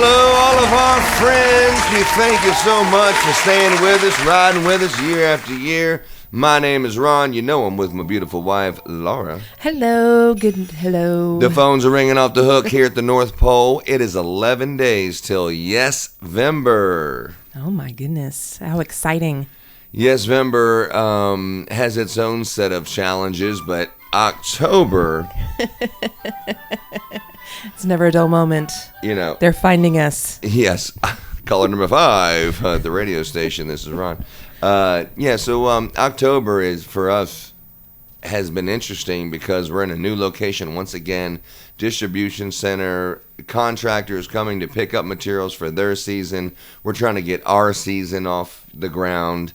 Hello, all of our friends. We thank you so much for staying with us, riding with us year after year. My name is Ron. You know I'm with my beautiful wife, Laura. Hello. Hello. The phones are ringing off the hook here at the North Pole. It is 11 days till Yes-Vember. Oh, my goodness. How exciting. Yes-Vember has its own set of challenges, but October... It's never a dull moment. You know. They're finding us. Yes. Caller number 5 at the radio station. This is Ron. So October is, for us, has been interesting because we're in a new location once again. Distribution center, contractors coming to pick up materials for their season. We're trying to get our season off the ground.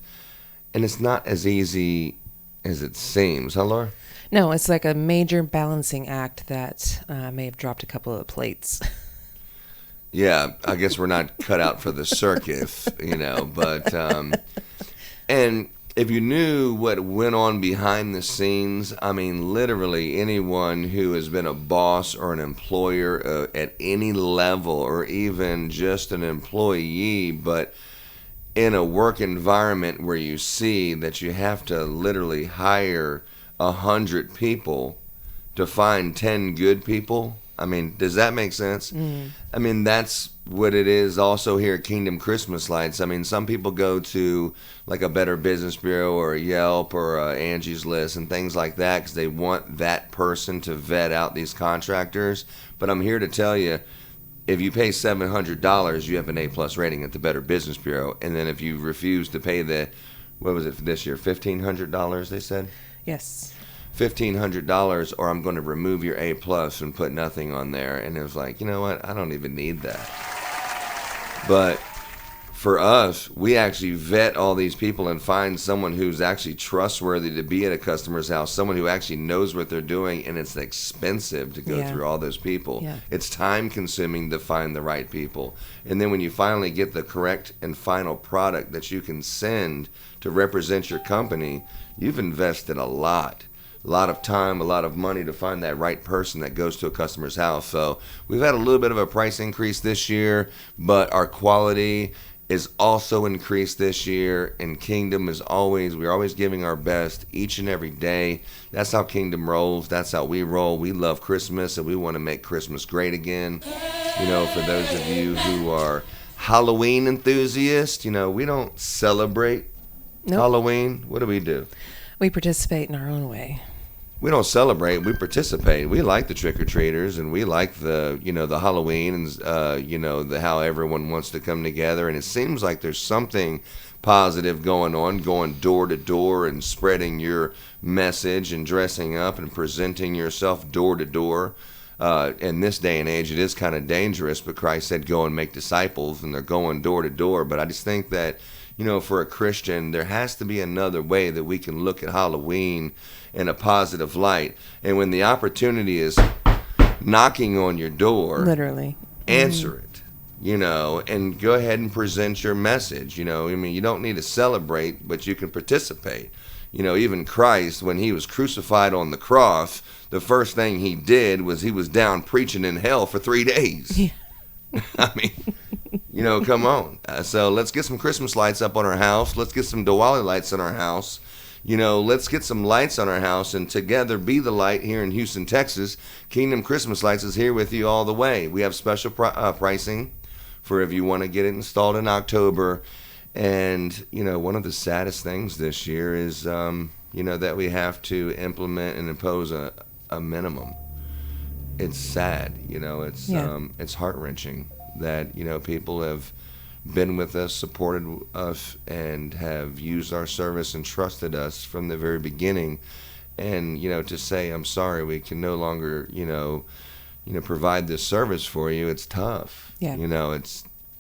And it's not as easy as it seems. Huh, Laura? No, it's like a major balancing act that may have dropped a couple of plates. Yeah, I guess we're not cut out for the circus, but, and if you knew what went on behind the scenes, I mean, literally anyone who has been a boss or an employer at any level or even just an employee, but in a work environment where you see that you have to literally hire 100 people to find 10 good people. I mean, does that make sense? Mm. I mean, that's what it is also here at Kingdom Christmas Lights. I mean, some people go to like a Better Business Bureau or a Yelp or a Angie's List and things like that because they want that person to vet out these contractors. But I'm here to tell you, if you pay $700, you have an A+ rating at the Better Business Bureau. And then if you refuse to pay what was it for this year, $1,500 they said? Yes. $1,500 or I'm going to remove your A+ and put nothing on there. And it was like, you know what? I don't even need that. But for us, we actually vet all these people and find someone who's actually trustworthy to be at a customer's house, someone who actually knows what they're doing, and it's expensive to go through all those people. Yeah. It's time consuming to find the right people. And then when you finally get the correct and final product that you can send to represent your company, you've invested a lot of time, a lot of money to find that right person that goes to a customer's house. So we've had a little bit of a price increase this year, but our quality is also increased this year, and Kingdom is we're always giving our best each and every day. That's how Kingdom rolls. That's how we roll. We love Christmas, and we want to make Christmas great again. For those of you who are Halloween enthusiasts, we don't celebrate Halloween. What do? We participate in our own way. We don't celebrate, we participate. We like the trick-or-treaters, and we like the Halloween and, how everyone wants to come together. And it seems like there's something positive going on, going door to door and spreading your message and dressing up and presenting yourself door to door. In this day and age, it is kind of dangerous, but Christ said, go and make disciples, and they're going door to door. But I just think that, for a Christian, there has to be another way that we can look at Halloween in a positive light. And when the opportunity is knocking on your door, literally, answer it, and go ahead and present your message. You don't need to celebrate, but you can participate. Even Christ, when he was crucified on the cross, the first thing he did was he was down preaching in hell for 3 days. Yeah. I mean, come on. So let's get some Christmas lights up on our house. Let's get some Diwali lights on our house. Let's get some lights on our house and together be the light here in Houston, Texas. Kingdom Christmas Lights is here with you all the way. We have special pricing for if you want to get it installed in October. And, one of the saddest things this year is, that we have to implement and impose a minimum. It's sad, it's heart-wrenching that, people have been with us, supported us, and have used our service and trusted us from the very beginning. And, to say, I'm sorry, we can no longer, provide this service for you, it's tough. Yeah.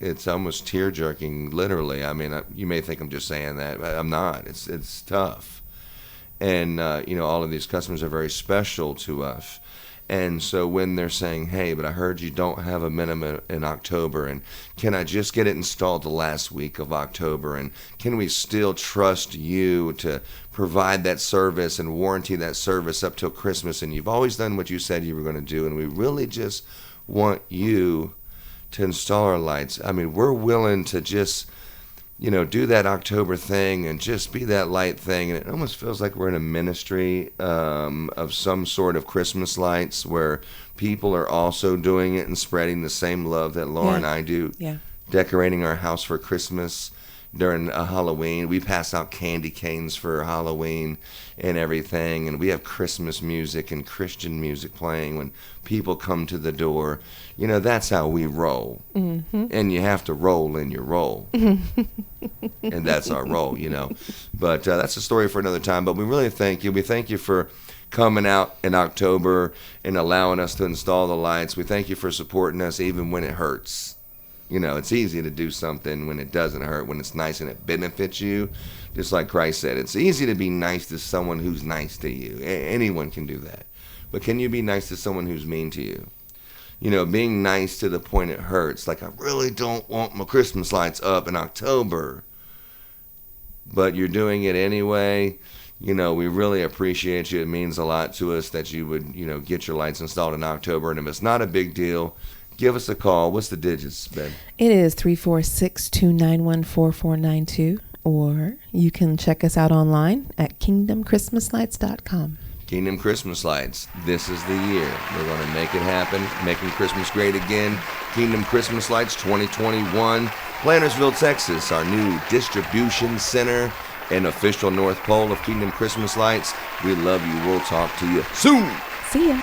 It's almost tear-jerking, literally. I mean, you may think I'm just saying that, but I'm not. It's tough. And, all of these customers are very special to us. And so when they're saying, hey, but I heard you don't have a minimum in October, and can I just get it installed the last week of October, and can we still trust you to provide that service and warranty that service up till Christmas, and you've always done what you said you were going to do, and we really just want you to install our lights. I mean, we're willing to just, do that October thing and just be that light thing. And it almost feels like we're in a ministry of some sort of Christmas lights where people are also doing it and spreading the same love that Laura and I do. Yeah. Decorating our house for Christmas during Halloween. We pass out candy canes for Halloween and everything. And we have Christmas music and Christian music playing when people come to the door. That's how we roll. Mm-hmm. And you have to roll in your role. And that's our role, But that's a story for another time. But we really thank you. We thank you for coming out in October and allowing us to install the lights. We thank you for supporting us even when it hurts. It's easy to do something when it doesn't hurt, when it's nice and it benefits you. Just like Christ said, it's easy to be nice to someone who's nice to you. Anyone can do that. But can you be nice to someone who's mean to you? Being nice to the point it hurts. Like, I really don't want my Christmas lights up in October, but you're doing it anyway. We really appreciate you. It means a lot to us that you would, get your lights installed in October. And if it's not a big deal, give us a call. What's the digits, Ben? It is 346-291-4492, or you can check us out online at kingdomchristmaslights.com. Kingdom Christmas Lights. This is the year. We're going to make it happen. Making Christmas great again. Kingdom Christmas Lights 2021. Plantersville, Texas, our new distribution center and official North Pole of Kingdom Christmas Lights. We love you. We'll talk to you soon. See ya.